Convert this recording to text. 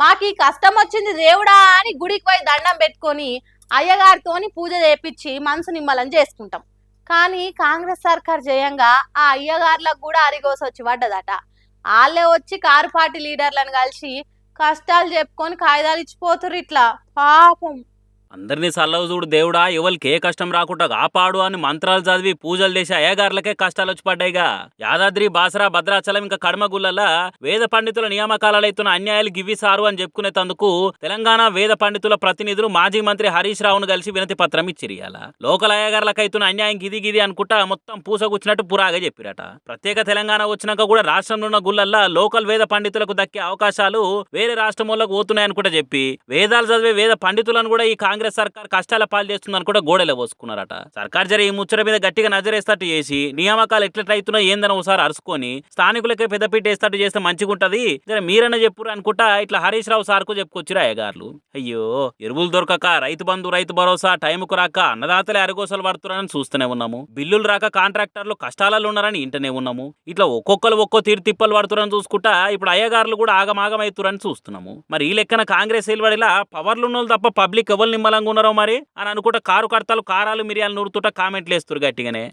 మాకు ఈ కష్టం వచ్చింది దేవుడా అని గుడికి పోయి దండం పెట్టుకొని అయ్యగారితోని పూజ చేపించి మనసు నిమ్మలం చేసుకుంటాం. కానీ కాంగ్రెస్ సర్కార్ చేయంగా ఆ అయ్యగార్లకు కూడా అరిగోసి వచ్చి పడ్డదట. వాళ్ళే వచ్చి కారు పార్టీ లీడర్లను కలిసి కష్టాలు చెప్పుకొని కాగితాలు ఇచ్చిపోతుర్రు ఇట్లా పాపం. అందరినీ సల్లవు చూడు దేవుడా, ఎవరికి ఏ కష్టం రాకుండా కాపాడు అని మంత్రాలు చదివి పూజలు చేసి అయ్యగారులకే కష్టాలు వచ్చి పడ్డాయిగా. యాదాద్రి, బాసరా, భద్రాచలం ఇంకా కడమగుళ్ళలా వేద పండితుల నియామకాలైతున్న అన్యాయాలు గివ్వి సారు అని చెప్పుకునేందుకు తెలంగాణ వేద పండితుల ప్రతినిధులు మాజీ మంత్రి హరీష్ రావును కలిసి వినతి పత్రం ఇచ్చిరియాల. లోకల్ అయ్యగారులకైతున్న అన్యాయం గిది అనుకుంటా మొత్తం పూసగుచ్చినట్టు పురాగా చెప్పిరట. ప్రత్యేక తెలంగాణ వచ్చినాక కూడా రాష్ట్రంలో ఉన్న గుళ్ళల్లా లోకల్ వేద పండితులకు దక్కే అవకాశాలు వేరే రాష్ట్రం వాళ్ళకు పోతున్నాయనుకుంటా చెప్పి వేదాలు చదివే వేద పండితులను కూడా ఈ కాంగ్రెస్ సర్కార్ కష్టాల పాలు చేస్తుందని కూడా గోడెల పోసుకున్నారట. సర్కార్ జర ఈ ముచ్చట మీద గట్టిగా నజరేస్తట్టు చేసి నియామకాలు ఎట్లయితున్నా ఏందని ఒకసారి అరుచుకొని స్థానికులకే పెద్దపీట వేస్తట్టు చేస్తే మంచిగుంటది, జర మీరన్న చెప్పురు అనుకుంటా ఇట్లా హరీష్ రావు సార్కు చెప్పుకొచ్చిరా అయ్యగారులు. అయ్యో, ఎరువులు దొరకక రైతు బంధు, రైతు భరోసా టైంకు రాక అన్నదాతలే అరగోసలు పడుతున్నారని చూస్తూనే ఉన్నాము. బిల్లులు రాక కాంట్రాక్టర్లు కష్టాలలో ఉన్నారని ఇంటనే ఉన్నాము. ఇట్లా ఒక్కొక్కరు ఒక్కో తీరు తిప్పలు పడుతున్నారని చూసుకుంటా ఇప్పుడు అయ్యగారులు కూడా ఆగమాగమవుతురని చూస్తున్నాము. మరి ఈ లెక్కన కాంగ్రెస్ ఎల్వడిలా పవర్లు ఉన్నోళ్ళు తప్ప పబ్లిక్ ఎవరు నిమ్మలంగా ఉన్నారో మరి అని అనుకుంటా కారు కర్తలు కారాలు మిరియాలు నూరుతుంటా కామెంట్లు వేస్తారు గట్టిగానే.